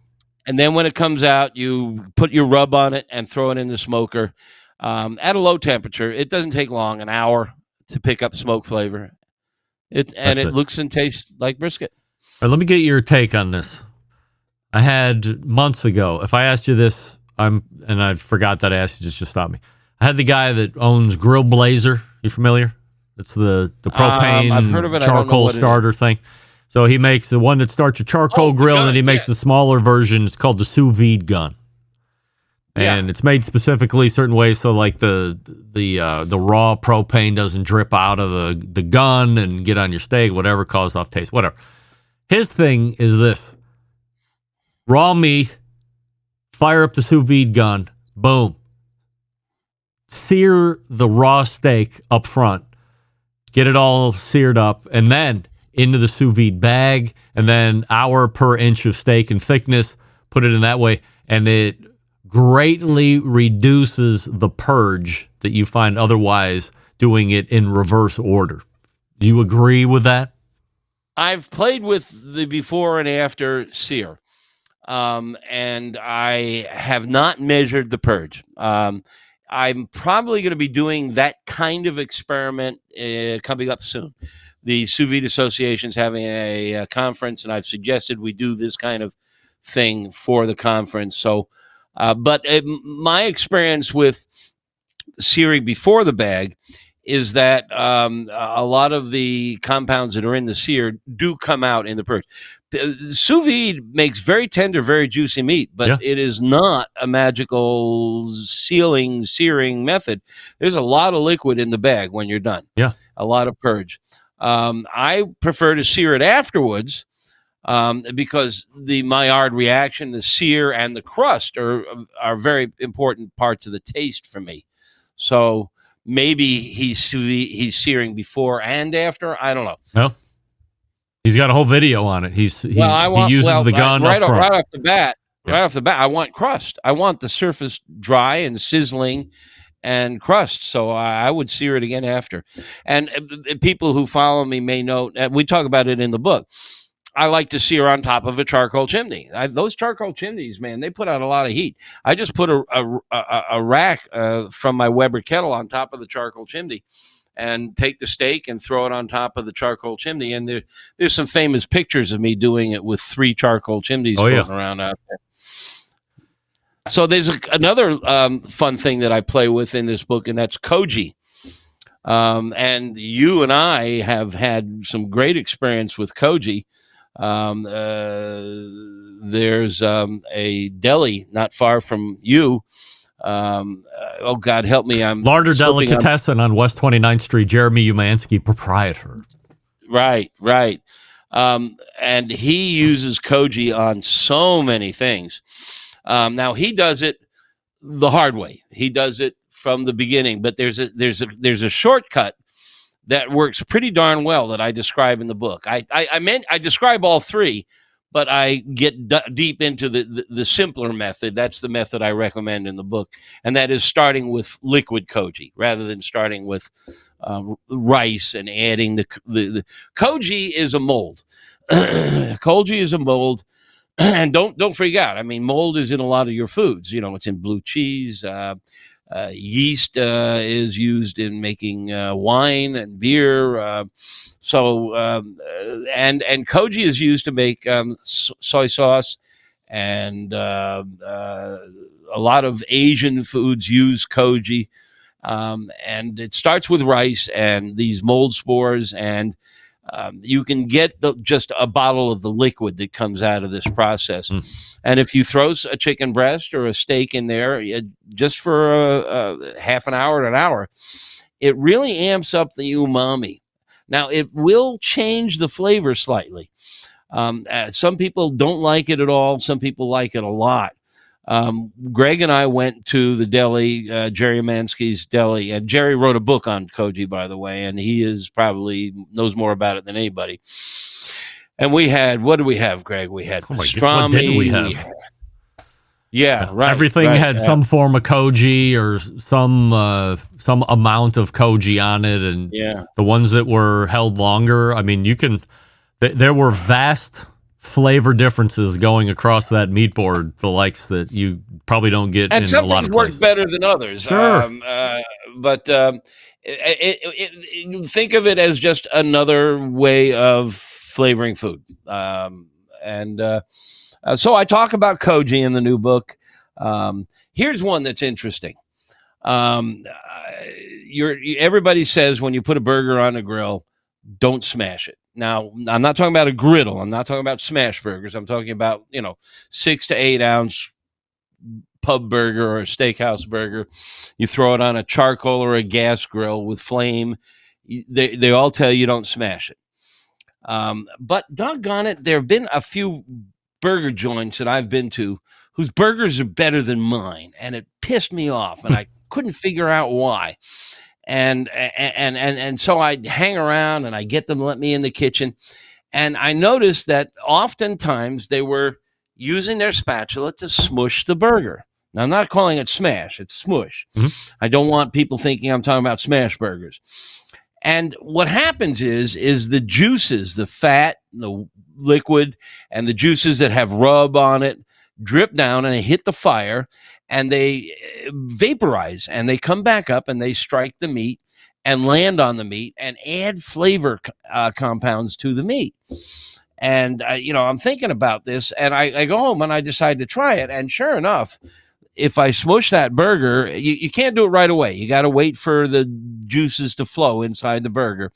And then when it comes out, you put your rub on it and throw it in the smoker at a low temperature. It doesn't take long, an hour to pick up smoke flavor. It looks and tastes like brisket. All right, let me get your take on this. I had months ago, if I asked you this, and I forgot that I asked you, just stop me. I had the guy that owns Grill Blazer. You familiar? It's the propane I've heard of it. charcoal starter thing. So he makes the one that starts a charcoal grill, and then he makes the smaller version. It's called the sous vide gun. And it's made specifically certain ways so like the raw propane doesn't drip out of the gun and get on your steak, whatever, cause off taste, whatever. His thing is this. Raw meat, fire up the sous vide gun, boom. Sear the raw steak up front. Get it all seared up, and then into the sous vide bag, and then hour per inch of steak in thickness, put it in that way, and it greatly reduces the purge that you find otherwise doing it in reverse order. Do you agree with that? I've played with the before and after sear, and I have not measured the purge. I'm probably going to be doing that kind of experiment coming up soon. the Sous Vide Association's having a conference, and I've suggested we do this kind of thing for the conference. So, but my experience with searing before the bag is that a lot of the compounds that are in the sear do come out in the purge. Sous vide makes very tender, very juicy meat, but it is not a magical searing method. There's a lot of liquid in the bag when you're done. Yeah. A lot of purge. I prefer to sear it afterwards because the Maillard reaction, the sear and the crust are very important parts of the taste for me. So maybe he's searing before and after. I don't know. No. He's got a whole video on it. He uses the gun right up front. Right off the bat. Yeah. Right off the bat, I want crust. I want the surface dry and sizzling and crust. So I would sear it again after. And people who follow me may know, we talk about it in the book, I like to sear on top of a charcoal chimney. Those charcoal chimneys, man, they put out a lot of heat. I just put a rack from my Weber kettle on top of the charcoal chimney and take the steak and throw it on top of the charcoal chimney. And there's some famous pictures of me doing it with 3 charcoal chimneys floating around out there. So there's another fun thing that I play with in this book, and that's koji. And you and I have had some great experience with koji. There's a deli not far from you. Oh God, help me! I'm Larder Delicatessen on West 29th Street. Jeremy Umansky, proprietor. Right. And he uses koji on so many things. Now he does it the hard way. He does it from the beginning, but there's a shortcut that works pretty darn well that I describe in the book. I describe all 3, but I get deep into the simpler method. That's the method I recommend in the book, and that is starting with liquid koji rather than starting with rice and adding the koji is a mold. Koji is a mold, and don't freak out. I mean, mold is in a lot of your foods. It's in blue cheese. Yeast is used in making wine and beer. And koji is used to make soy sauce, and a lot of Asian foods use koji. And it starts with rice and these mold spores, and you can get just a bottle of the liquid that comes out of this process. And if you throw a chicken breast or a steak in there, just for half an hour to an hour, it really amps up the umami. Now, it will change the flavor slightly. Some people don't like it at all. Some people like it a lot. Greg and I went to the deli, Jerry Mansky's deli, and Jerry wrote a book on koji, by the way, and he probably knows more about it than anybody. And we had, what did we have, Greg? We had pastrami. What did we have? Yeah, right. Everything had some form of koji or some amount of koji on it, and the ones that were held longer. I mean, there were vast flavor differences going across that meat board, the likes that you probably don't get in a lot of places. And some things work better than others. Sure. But think of it as just another way of flavoring food. So I talk about koji in the new book. Here's one that's interesting. Everybody says when you put a burger on a grill, don't smash it. Now, I'm not talking about a griddle. I'm not talking about smash burgers. I'm talking about, 6 to 8 ounce pub burger or a steakhouse burger. You throw it on a charcoal or a gas grill with flame. They all tell you don't smash it. But doggone it, there have been a few burger joints that I've been to whose burgers are better than mine, and it pissed me off, and I couldn't figure out why. And so I hang around and I get them to let me in the kitchen. And I noticed that oftentimes they were using their spatula to smush the burger. Now, I'm not calling it smash, it's smush. Mm-hmm. I don't want people thinking I'm talking about smash burgers. And what happens is the juices, the fat, the liquid, and the juices that have rub on it drip down and they hit the fire, and they vaporize, and they come back up and they strike the meat, and land on the meat and add flavor compounds to the meat. And, I'm thinking about this, and I go home and I decide to try it. And sure enough, if I smush that burger, you can't do it right away. You got to wait for the juices to flow inside the burger.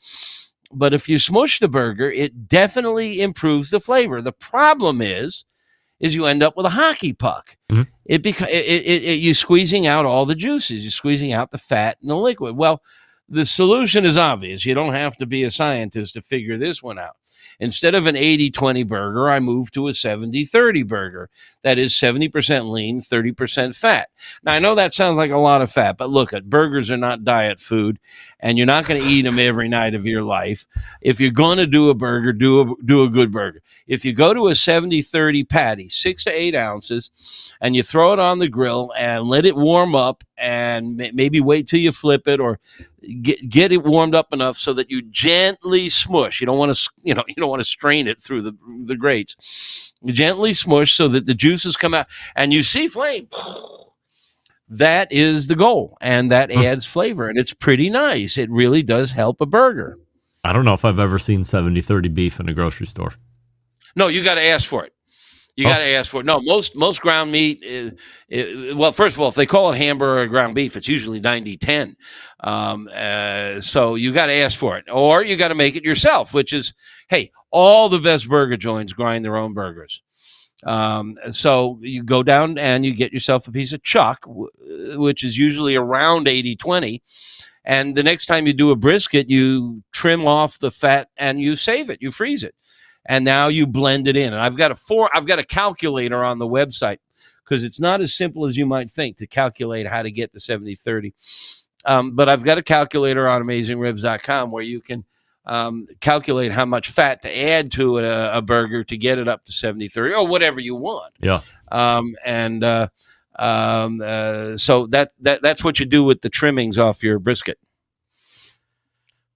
But if you smush the burger, it definitely improves the flavor. The problem is you end up with a hockey puck. Mm-hmm. You're squeezing out all the juices. You're squeezing out the fat and the liquid. Well, the solution is obvious. You don't have to be a scientist to figure this one out. Instead of an 80-20 burger, I moved to a 70-30 burger. That is 70% lean, 30% fat. Now, I know that sounds like a lot of fat, but look, burgers are not diet food, and you're not going to eat them every night of your life. If you're going to do a burger, do a good burger. If you go to a 70-30 patty, 6 to 8 ounces, and you throw it on the grill and let it warm up and maybe wait till you flip it or get it warmed up enough so that you gently smush. You don't want to, you don't want to strain it through the grates. You gently smush so that the juices come out and you see flame. That is the goal, and that adds flavor, and it's pretty nice. It really does help a burger. I don't know if I've ever seen 70-30 beef in a grocery store. No, you got to ask for it. You got to ask for it. No, most ground meat well, first of all, if they call it hamburger or ground beef, it's usually 90-10. So you got to ask for it, or you got to make it yourself, which is, hey, all the best burger joints grind their own burgers. So you go down and you get yourself a piece of chuck, which is usually around 80-20. And the next time you do a brisket, you trim off the fat and you save it, you freeze it. And now you blend it in. And I've got a calculator on the website because it's not as simple as you might think to calculate how to get to 70-30. But I've got a calculator on AmazingRibs.com where you can calculate how much fat to add to a burger to get it up to 70-30 or whatever you want. Yeah. So that's what you do with the trimmings off your brisket.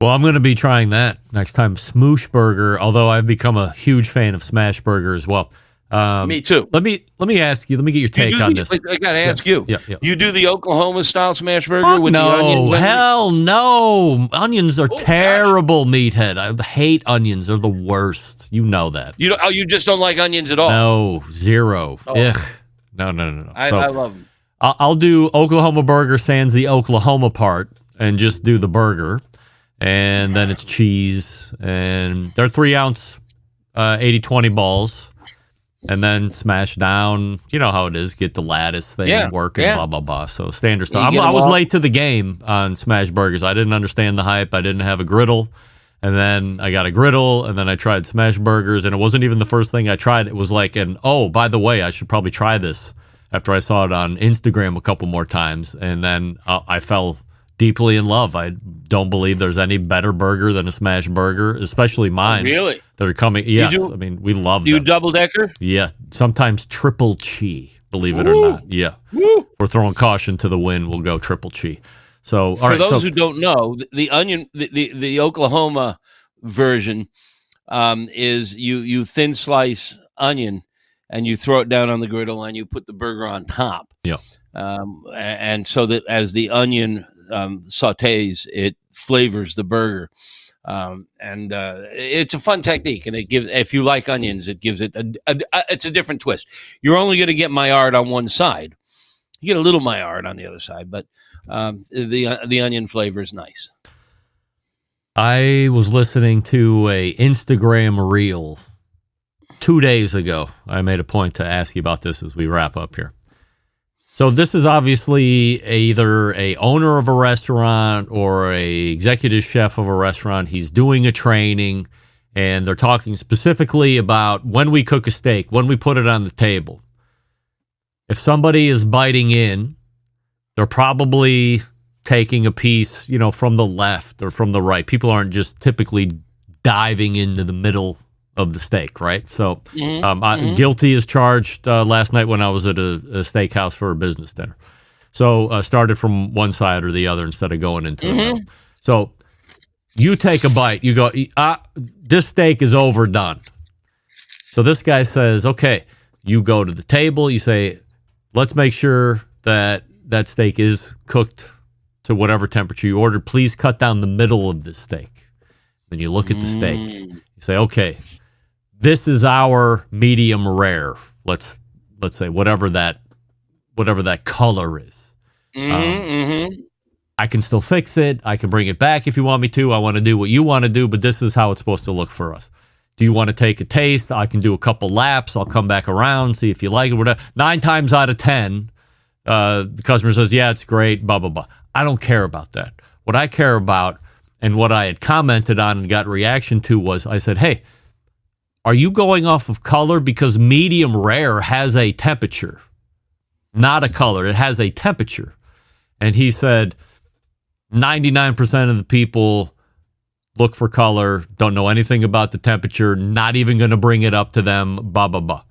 Well, I'm going to be trying that next time. Smoosh burger, although I've become a huge fan of smash burger as well. Me too. Let me ask you. Let me get your take on this. I got to ask you. Yeah. You do the Oklahoma style smash burger with the onions? Hell no. Onions are terrible, Meathead. I hate onions. They're the worst. You know that. You just don't like onions at all? No, zero. Ugh. No. I love them. I'll do Oklahoma burger sans the Oklahoma part and just do the burger. And then it's cheese. And they're 3-ounce 80-20 balls. And then smash down, you know how it is, get the lattice thing working, blah, blah, blah. So standard stuff. I was late to the game on smash burgers. I didn't understand the hype. I didn't have a griddle. And then I got a griddle, and then I tried smash burgers, and it wasn't even the first thing I tried. It was like, by the way, I should probably try this after I saw it on Instagram a couple more times. And then I fell deeply in love. I don't believe there's any better burger than a smash burger, especially mine. Really? That are coming. Yes. I mean, we love them. You double-decker? Yeah. Sometimes triple chi, believe it or not. Yeah. Woo. We're throwing caution to the wind. We'll go triple chi. So, for those who don't know, the onion, the Oklahoma version is you thin slice onion and you throw it down on the griddle and you put the burger on top. Yeah. And so that as the onion sautés, it flavors the burger. And it's a fun technique, and it gives, if you like onions, it gives it it's a different twist. You're only going to get Maillard on one side. You get a little Maillard on the other side, but the onion flavor is nice. I was listening to a Instagram reel 2 days ago. I made a point to ask you about this as we wrap up here. So this is obviously either a owner of a restaurant or a executive chef of a restaurant. He's doing a training, and they're talking specifically about when we cook a steak, when we put it on the table. If somebody is biting in, they're probably taking a piece, from the left or from the right. People aren't just typically diving into the middle of the steak, right? So guilty as charged last night when I was at a steakhouse for a business dinner. So started from one side or the other instead of going into the middle. So you take a bite, you go, this steak is overdone. So this guy says, okay, you go to the table, you say, let's make sure that steak is cooked to whatever temperature you ordered. Please cut down the middle of the steak. Then you look at the steak. You say, okay, this is our medium rare. Let's say whatever that color is. I can still fix it. I can bring it back if you want me to. I want to do what you want to do, but this is how it's supposed to look for us. Do you want to take a taste? I can do a couple laps. I'll come back around, see if you like it. Whatever. 9 times out of 10, the customer says, yeah, it's great, blah, blah, blah. I don't care about that. What I care about and what I had commented on and got reaction to was I said, hey, are you going off of color? Because medium rare has a temperature, not a color. It has a temperature. And he said 99% of the people look for color, don't know anything about the temperature, not even going to bring it up to them, blah, blah, blah.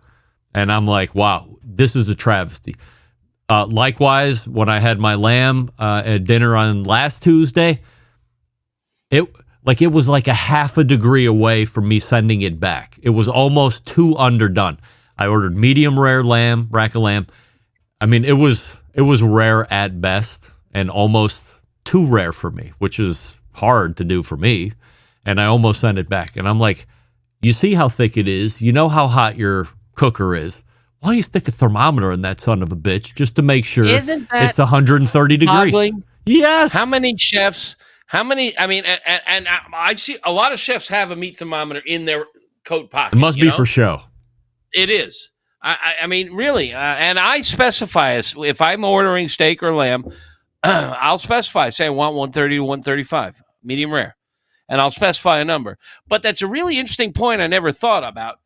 And I'm like, wow, this is a travesty. Likewise, when I had my lamb at dinner on last Tuesday, it was like a half a degree away from me sending it back. It was almost too underdone. I ordered medium rare lamb, rack of lamb. I mean, it was rare at best and almost too rare for me, which is hard to do for me. And I almost sent it back. And I'm like, you see how thick it is. You know how hot your cooker is. Why don't you stick a thermometer in that son of a bitch just to make sure it's 130 degrees? Yes. How many chefs? And I see a lot of chefs have a meat thermometer in their coat pocket. It must be for show. It is. I mean, really. And I specify if I'm ordering steak or lamb, I'll specify, say I want 130 to 135, medium rare. And I'll specify a number. But that's a really interesting point I never thought about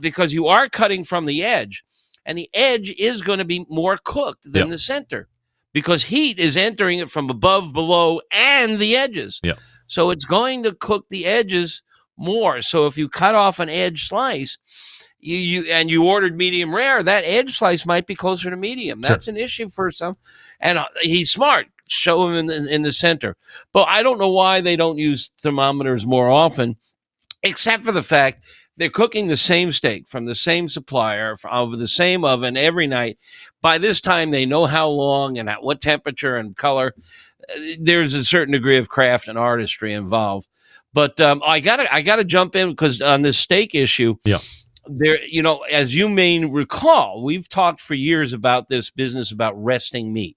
because you are cutting from the edge. And the edge is going to be more cooked than the center because heat is entering it from above, below, and the edges. Yeah. So it's going to cook the edges more. So if you cut off an edge slice, you ordered medium rare, that edge slice might be closer to medium. That's an issue for some. And he's smart. Show him in the center. But I don't know why they don't use thermometers more often, except for the fact they're cooking the same steak from the same supplier over the same oven every night. By this time, they know how long and at what temperature and color. There's a certain degree of craft and artistry involved. But I gotta jump in because on this steak issue, there, as you may recall, we've talked for years about this business about resting meat.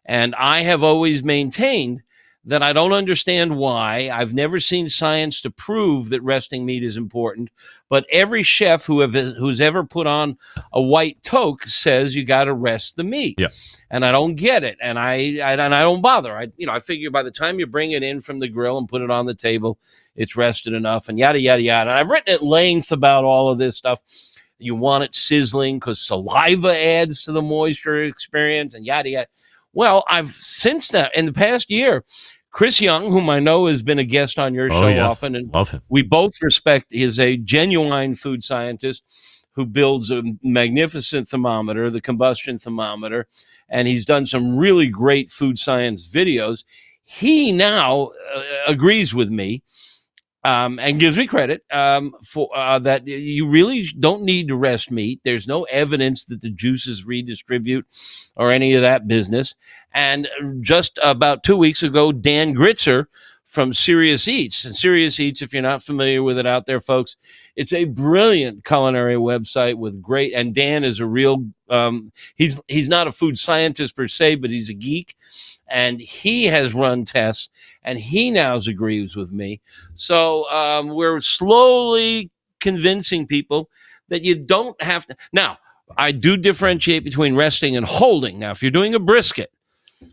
And I have always maintained that I don't understand why. I've never seen science to prove that resting meat is important. But every chef who's ever put on a white toque says you got to rest the meat. Yeah. And I don't get it. And I don't bother. I figure by the time you bring it in from the grill and put it on the table, it's rested enough and yada, yada, yada. And I've written at length about all of this stuff. You want it sizzling because saliva adds to the moisture experience and yada, yada. Well, since that, in the past year, Chris Young, whom I know has been a guest on your show often, and love him. We both respect, is a genuine food scientist who builds a magnificent thermometer, the combustion thermometer, and he's done some really great food science videos. He now agrees with me and gives me credit for that you really don't need to rest meat. There's no evidence that the juices redistribute or any of that business. And just about 2 weeks ago, Dan Gritzer from Serious Eats. And Serious Eats, if you're not familiar with it out there, folks, it's a brilliant culinary website with great, and Dan is a real, he's not a food scientist per se, but he's a geek. And he has run tests, and he now agrees with me. So we're slowly convincing people that you don't have to. Now, I do differentiate between resting and holding. Now, if you're doing a brisket,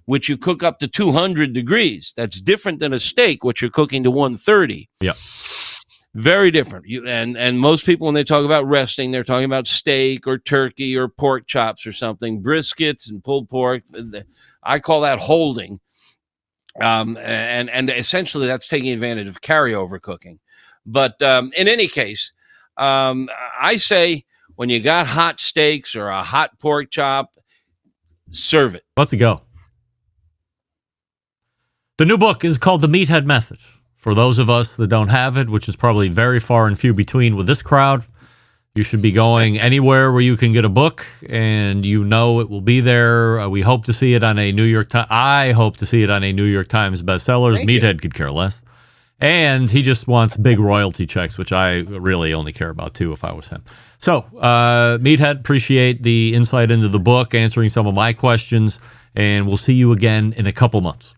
which you cook up to 200 degrees, that's different than a steak, which you're cooking to 130. Yeah. Very different. And most people, when they talk about resting, they're talking about steak or turkey or pork chops or something, briskets and pulled pork. I call that holding. And essentially that's taking advantage of carryover cooking. But in any case, I say when you got hot steaks or a hot pork chop, serve it. Let's go. The new book is called The Meathead Method. For those of us that don't have it, which is probably very far and few between with this crowd, You should be going anywhere where you can get a book, and you know it will be there. We hope to see it on a New York Times. I hope to see it on a New York Times bestsellers. Meathead could care less. And he just wants big royalty checks, which I really only care about, too, if I was him. So, Meathead, appreciate the insight into the book, answering some of my questions, and we'll see you again in a couple months.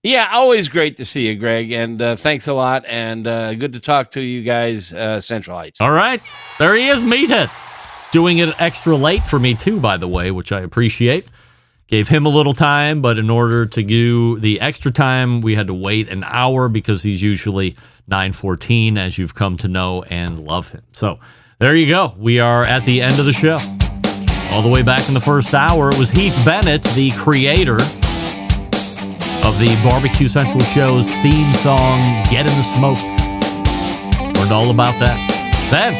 Yeah, always great to see you, Greg, and thanks a lot, and good to talk to you guys, Central Heights. All right. There he is, Meathead. Doing it extra late for me, too, by the way, which I appreciate. Gave him a little time, but in order to do the extra time, we had to wait an hour because he's usually 9:14, as you've come to know and love him. So there you go. We are at the end of the show. All the way back in the first hour, it was Heath Bennett, the creator of the Barbecue Central Show's theme song, Get in the Smoke. Learned all about that. Then,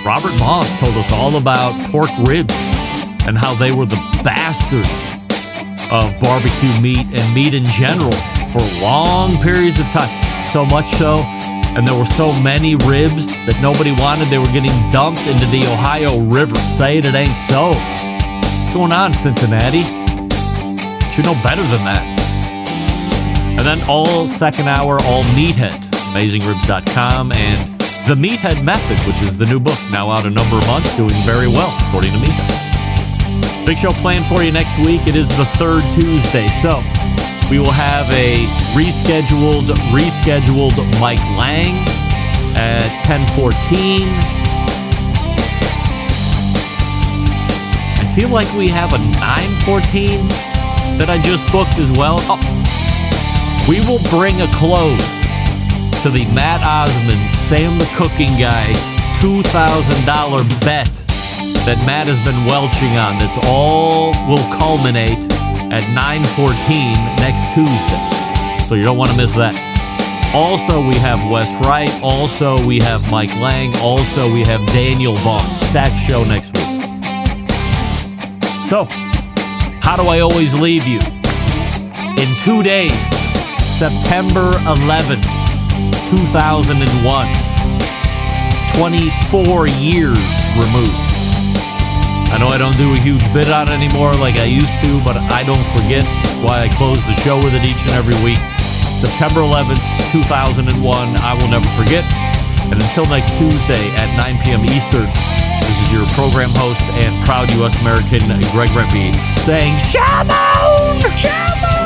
Robert Moss told us all about pork ribs and how they were the bastard of barbecue meat and meat in general for long periods of time. So much so, and there were so many ribs that nobody wanted, they were getting dumped into the Ohio River. Say it ain't so. What's going on, Cincinnati? You should know better than that. And then all second hour, all Meathead, AmazingRibs.com, and The Meathead Method, which is the new book, now out a number of months, doing very well, according to Meathead. Big show planned for you next week. It is the third Tuesday, so we will have a rescheduled Mike Lang at 10:14. I feel like we have a 9:14 that I just booked as well. Oh. We will bring a close to the Matt Osmond, Sam the Cooking Guy, $2,000 bet that Matt has been welching on. That's all will culminate at 9:14 next Tuesday. So you don't want to miss that. Also, we have Wes Wright. Also, we have Mike Lang. Also, we have Daniel Vaughn. Stacked show next week. So, how do I always leave you? In 2 days, September 11th, 2001. 24 years removed. I know I don't do a huge bit on it anymore like I used to, but I don't forget. Why I close the show with it each and every week. September 11th, 2001. I will never forget. And until next Tuesday at 9 p.m. Eastern, this is your program host and proud U.S. American, Greg Rempe, saying, Shalom! Shalom!